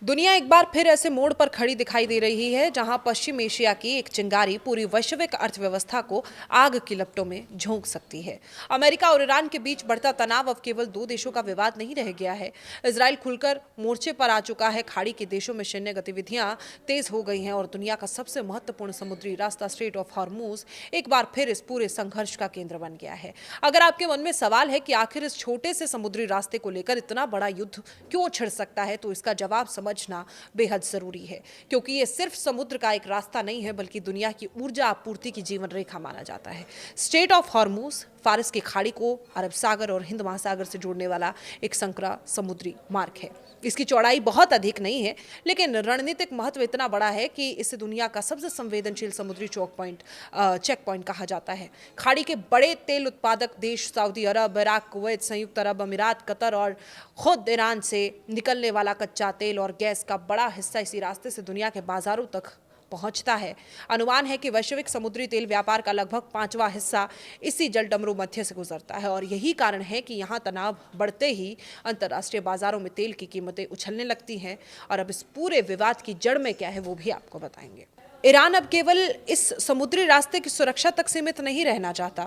दुनिया एक बार फिर ऐसे मोड़ पर खड़ी दिखाई दे रही है जहां पश्चिम एशिया की एक चिंगारी पूरी वैश्विक अर्थव्यवस्था को आग की लपटों में झोंक सकती है। अमेरिका और ईरान के बीच बढ़ता तनाव अब केवल दो देशों का विवाद नहीं रह गया है। इजराइल खुलकर मोर्चे पर आ चुका है, खाड़ी के देशों में सैन्य गतिविधियां तेज हो गई हैं और दुनिया का सबसे महत्वपूर्ण समुद्री रास्ता स्ट्रेट ऑफ हॉर्मूज एक बार फिर इस पूरे संघर्ष का केंद्र बन गया है। अगर आपके मन में सवाल है कि आखिर इस छोटे से समुद्री रास्ते को लेकर इतना बड़ा युद्ध क्यों छिड़ सकता है, तो इसका जवाब समझना बेहद जरूरी है, क्योंकि ये सिर्फ समुद्र का एक रास्ता नहीं है बल्कि दुनिया की ऊर्जा आपूर्ति की जीवन रेखा माना जाता है। स्ट्रेट ऑफ हॉर्मूज फारस की खाड़ी को अरब सागर और हिंद महासागर से जोड़ने वाला एक संकरा समुद्री मार्ग है। इसकी चौड़ाई बहुत अधिक नहीं है, लेकिन रणनीतिक महत्व इतना बड़ा है कि इसे दुनिया का सबसे संवेदनशील समुद्री चेक पॉइंट कहा जाता है। खाड़ी के बड़े तेल उत्पादक देश सऊदी अरब, इराक, कुवैत, संयुक्त अरब अमीरात, कतर और खुद ईरान से निकलने वाला कच्चा तेल और गैस का बड़ा हिस्सा इसी रास्ते से दुनिया के बाजारों तक पहुंचता है। अनुमान है कि वैश्विक समुद्री तेल व्यापार का लगभग 5वां हिस्सा इसी जलडमरू मध्य से गुजरता है और यही कारण है कि यहाँ तनाव बढ़ते ही अंतर्राष्ट्रीय बाजारों में तेल की कीमतें उछलने लगती हैं। और अब इस पूरे विवाद की जड़ में क्या है वो भी आपको बताएंगे। ईरान अब केवल इस समुद्री रास्ते की सुरक्षा तक सीमित नहीं रहना चाहता,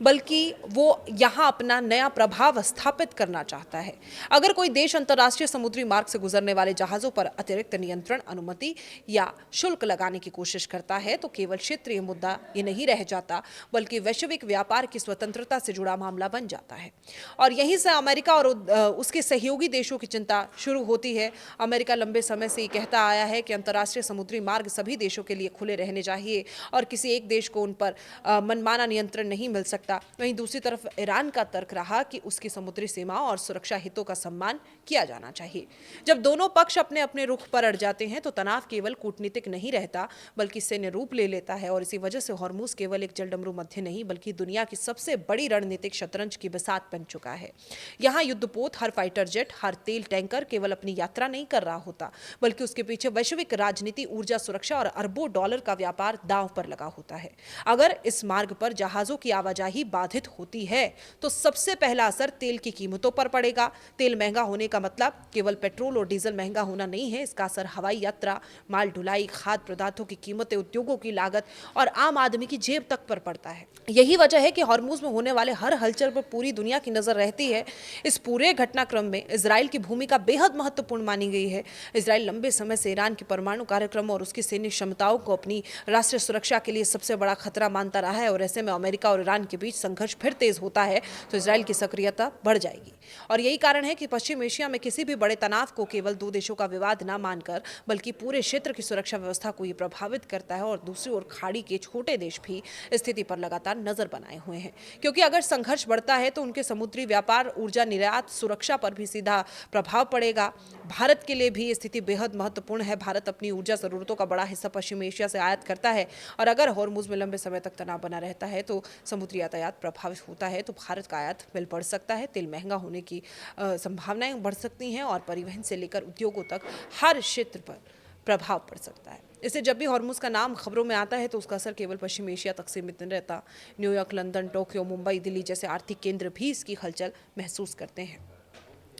बल्कि वो यहाँ अपना नया प्रभाव स्थापित करना चाहता है। अगर कोई देश अंतर्राष्ट्रीय समुद्री मार्ग से गुजरने वाले जहाजों पर अतिरिक्त नियंत्रण, अनुमति या शुल्क लगाने की कोशिश करता है, तो केवल क्षेत्रीय मुद्दा ये नहीं रह जाता, बल्कि वैश्विक व्यापार की स्वतंत्रता से जुड़ा मामला बन जाता है। और यहीं से अमेरिका और उसके सहयोगी देशों की चिंता शुरू होती है। अमेरिका लंबे समय से ये कहता आया है कि अंतर्राष्ट्रीय समुद्री मार्ग सभी देशों के लिए खुले रहने चाहिए और किसी एक देश को उन पर मनमाना नियंत्रण नहीं मिल सकता। वहीं दूसरी तरफ ईरान का तर्क रहा कि उसकी समुद्री सीमाओं और सुरक्षा हितों का सम्मान किया जाना चाहिए। जब दोनों पक्ष अपने अपने रुख पर अड़ जाते हैं तो तनाव केवल कूटनीतिक नहीं रहता, बल्कि सैन्य रूप ले लेता है। और इसी वजह से हॉर्मूज केवल एक जलडमरू मध्य नहीं, बल्कि दुनिया की सबसे बड़ी रणनीतिक शतरंज की बिसात बन चुका है। यहाँ युद्धपोत, हर फाइटर जेट, हर तेल टैंकर केवल अपनी यात्रा नहीं कर रहा होता, बल्कि उसके पीछे वैश्विक राजनीति, ऊर्जा सुरक्षा और अरबों डॉलर का व्यापार दांव पर लगा होता है। अगर इस मार्ग पर जहाजों की आवाजाही बाधित होती है तो सबसे पहला असर तेल की कीमतों पर पड़ेगा। तेल महंगा होने का मतलब केवल पेट्रोल और डीजल महंगा होना नहीं है, इसका असर हवाई यात्रा, माल ढुलाई, खाद्य पदार्थों की कीमतें, उद्योगों की लागत और आम आदमी की जेब तक पर पड़ता है। यही वजह है कि हॉर्मूज में होने वाले हर हलचल पर पूरी दुनिया की नजर रहती है। इस पूरे घटनाक्रम में इजराइल की भूमिका बेहद महत्वपूर्ण मानी गई है। इजराइल लंबे समय से ईरान के परमाणु कार्यक्रम और उसकी सैन्य क्षमताओं को अपनी राष्ट्रीय सुरक्षा के लिए सबसे बड़ा खतरा मानता रहा है और ऐसे में अमेरिका और ईरान के बीच संघर्ष फिर तेज होता है तो इजराइल की सक्रियता बढ़ जाएगी। और यही कारण है कि पश्चिम एशिया में किसी भी बड़े तनाव को केवल दो देशों का विवाद ना मानकर, बल्कि पूरे क्षेत्र की सुरक्षा व्यवस्था को ये प्रभावित करता है। और दूसरी ओर खाड़ी के छोटे देश भी स्थिति पर लगातार नजर बनाए हुए हैं, क्योंकि अगर संघर्ष बढ़ता है तो उनके समुद्री व्यापार, ऊर्जा निर्यात, सुरक्षा पर भी सीधा प्रभाव पड़ेगा। भारत के लिए भी स्थिति बेहद महत्वपूर्ण है। भारत अपनी ऊर्जा जरूरतों का बड़ा हिस्सा पश्चिम एशिया से आयात करता है और अगर हॉर्मूज में लंबे समय तक तनाव बना रहता है तो समुद्री यातायात प्रभावित होता है, तो भारत का आयात बिल बढ़ सकता है, तेल महंगा होने की संभावनाएं बढ़ सकती हैं और परिवहन से लेकर उद्योगों तक हर क्षेत्र पर प्रभाव पड़ सकता है। इससे जब भी हॉर्मूज का नाम खबरों में आता है तो उसका असर केवल पश्चिम एशिया तक सीमित नहीं रहता। New York, London, Tokyo, Mumbai, Delhi जैसे आर्थिक केंद्र भी इसकी हलचल महसूस करते हैं।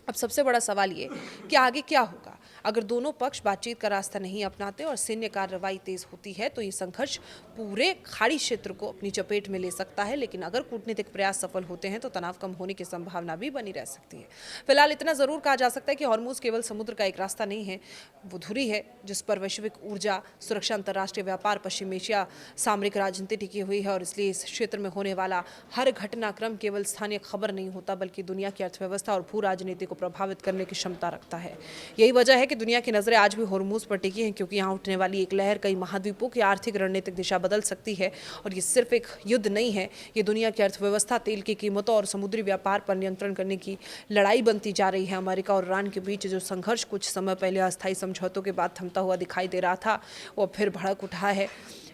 अब सबसे बड़ा सवाल ये कि आगे क्या होगा। अगर दोनों पक्ष बातचीत का रास्ता नहीं अपनाते और सैन्य कार्रवाई तेज होती है तो ये संघर्ष पूरे खाड़ी क्षेत्र को अपनी चपेट में ले सकता है। लेकिन अगर कूटनीतिक प्रयास सफल होते हैं तो तनाव कम होने की संभावना भी बनी रह सकती है। फिलहाल इतना जरूर कहा जा सकता है कि हॉर्मूज केवल समुद्र का एक रास्ता नहीं है, वो धुरी है जिस पर वैश्विक ऊर्जा, सुरक्षा, अंतर्राष्ट्रीय व्यापार, पश्चिम एशिया, सामरिक राजनीति टिकी हुई है। और इसलिए इस क्षेत्र में होने वाला हर घटनाक्रम केवल स्थानीय खबर नहीं होता, बल्कि दुनिया की अर्थव्यवस्था और भू राजनीति को प्रभावित करने की क्षमता रखता है। यही वजह है कि दुनिया की नजरें आज भी हॉर्मूज पर टिकी हैं, क्योंकि यहाँ उठने वाली एक लहर कई महाद्वीपों की आर्थिक रणनीतिक दिशा बदल सकती है। और ये सिर्फ एक युद्ध नहीं है, ये दुनिया की अर्थव्यवस्था, तेल की कीमतों और समुद्री व्यापार पर नियंत्रण करने की लड़ाई बनती जा रही है। अमेरिका और ईरान के बीच जो संघर्ष कुछ समय पहले अस्थायी समझौतों के बाद थमता हुआ दिखाई दे रहा था, वो फिर भड़क उठा है।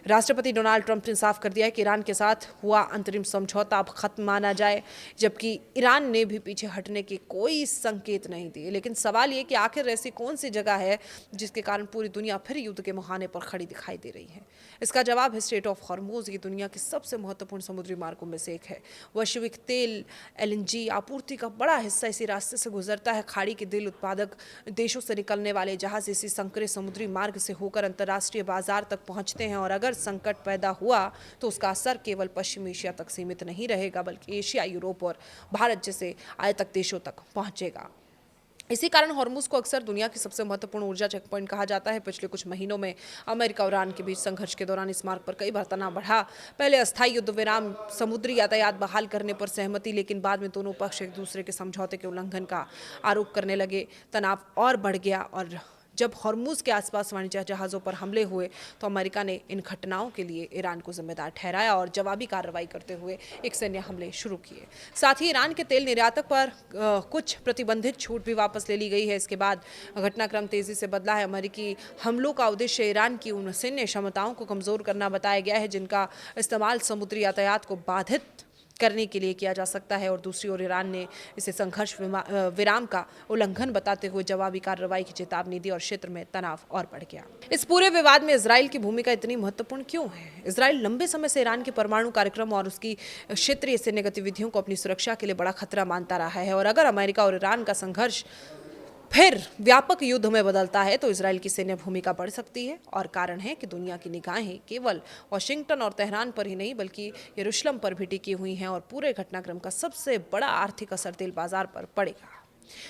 राष्ट्रपति डोनाल्ड ट्रंप ने साफ कर दिया है कि ईरान के साथ हुआ अंतरिम समझौता अब खत्म माना जाए, जबकि ईरान ने भी पीछे हटने के कोई संकेत नहीं दिए। लेकिन सवाल ये कि आखिर ऐसी कौन सी जगह है जिसके कारण पूरी दुनिया फिर युद्ध के मुहाने पर खड़ी दिखाई दे रही है। इसका जवाब है स्ट्रेट ऑफ हॉर्मोज। ये दुनिया के सबसे महत्वपूर्ण समुद्री मार्गों में से एक है। वैश्विक तेल एलएनजी आपूर्ति का बड़ा हिस्सा इसी रास्ते से गुजरता है। खाड़ी के तेल उत्पादक देशों से निकलने वाले जहाज इसी संकरे समुद्री मार्ग से होकर अंतर्राष्ट्रीय बाजार तक पहुंचते हैं और अगर संकट पैदा हुआ तो उसका असर केवल पश्चिम एशिया तक सीमित नहीं रहेगा, बल्कि एशिया, यूरोप और भारत जैसे आयतक देशों तक पहुंचेगा। इसी कारण हॉर्मुज को अक्सर दुनिया की सबसे महत्वपूर्ण ऊर्जा चेक पॉइंट कहा जाता है। पिछले कुछ महीनों में अमेरिका और ईरान के बीच संघर्ष के दौरान इस मार्ग पर कई बार तनाव बढ़ा। पहले अस्थायी युद्ध विराम, समुद्री यातायात बहाल करने पर सहमति, लेकिन बाद में दोनों पक्ष एक दूसरे के समझौते के उल्लंघन का आरोप करने लगे। तनाव और बढ़ गया और जब हॉर्मुज के आसपास वाणिज्य जहाज़ों पर हमले हुए तो अमेरिका ने इन घटनाओं के लिए ईरान को जिम्मेदार ठहराया और जवाबी कार्रवाई करते हुए एक सैन्य हमले शुरू किए। साथ ही ईरान के तेल निर्यातक पर कुछ प्रतिबंधित छूट भी वापस ले ली गई है। इसके बाद घटनाक्रम तेजी से बदला है। अमेरिकी हमलों का उद्देश्य ईरान की उन सैन्य क्षमताओं को कमजोर करना बताया गया है जिनका इस्तेमाल समुद्री यातायात को बाधित करने के लिए किया जा सकता है, और दूसरी ओर ईरान ने इसे संघर्ष विराम का उल्लंघन बताते हुए जवाबी कार्रवाई की चेतावनी दी और क्षेत्र में तनाव और बढ़ गया। इस पूरे विवाद में इजराइल की भूमिका इतनी महत्वपूर्ण क्यों है? इजराइल लंबे समय से ईरान के परमाणु कार्यक्रम और उसकी क्षेत्रीय सैन्य गतिविधियों को अपनी सुरक्षा के लिए बड़ा खतरा मानता रहा है, और अगर अमेरिका और ईरान का संघर्ष फिर व्यापक युद्ध में बदलता है तो इजराइल की सैन्य भूमिका बढ़ सकती है। और कारण है कि दुनिया की निगाहें केवल वाशिंगटन और तेहरान पर ही नहीं बल्कि यरूशलेम पर भी टिकी हुई हैं, और पूरे घटनाक्रम का सबसे बड़ा आर्थिक असर तेल बाजार पर पड़ेगा।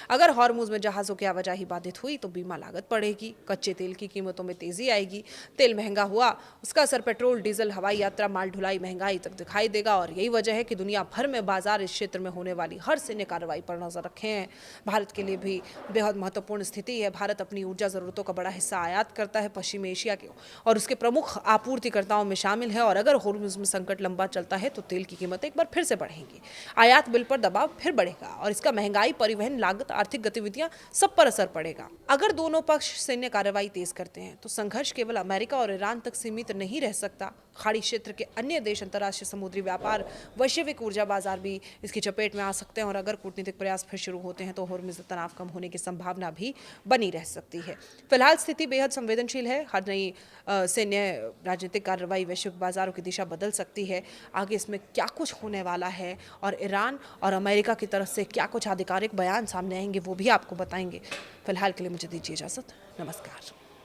अगर हॉर्मुज में जहाज़ों की आवाजाही बाधित हुई तो बीमा लागत बढ़ेगी, कच्चे तेल की कीमतों में तेजी आएगी, तेल महंगा हुआ उसका असर पेट्रोल, डीजल, हवाई यात्रा, माल ढुलाई, महंगाई तक दिखाई देगा। और यही वजह है कि दुनिया भर में बाजार इस क्षेत्र में होने वाली हर सैन्य कार्रवाई पर नजर रखे हैं। भारत के लिए भी बेहद महत्वपूर्ण स्थिति है। भारत अपनी ऊर्जा जरूरतों का बड़ा हिस्सा आयात करता है पश्चिमी एशिया के, और उसके प्रमुख आपूर्तिकर्ताओं में शामिल है। और अगर हॉर्मुज में संकट लंबा चलता है तो तेल की कीमत एक बार फिर से बढ़ेगी, आयात बिल पर दबाव फिर बढ़ेगा, और इसका महंगाई, परिवहन लागत, आर्थिक गतिविधियां सब पर असर पड़ेगा। अगर दोनों पक्ष सैन्य कार्रवाई तेज करते हैं तो संघर्ष केवल अमेरिका और ईरान तक सीमित नहीं रह सकता। खाड़ी क्षेत्र के अन्य देश, अंतर्राष्ट्रीय समुद्री व्यापार, वैश्विक ऊर्जा बाजार भी इसकी चपेट में आ सकते हैं। और अगर कूटनीतिक प्रयास फिर शुरू होते हैं तो हॉर्मुज में तनाव कम होने की संभावना भी बनी रह सकती है। फिलहाल स्थिति बेहद संवेदनशील है। हर नई सैन्य राजनीतिक कार्रवाई वैश्विक बाजारों की दिशा बदल सकती है। आगे इसमें क्या कुछ होने वाला है और ईरान और अमेरिका की तरफ से क्या कुछ आधिकारिक बयान सामने आएंगे वो भी आपको बताएंगे। फिलहाल के लिए मुझे दीजिए इजाजत। नमस्कार।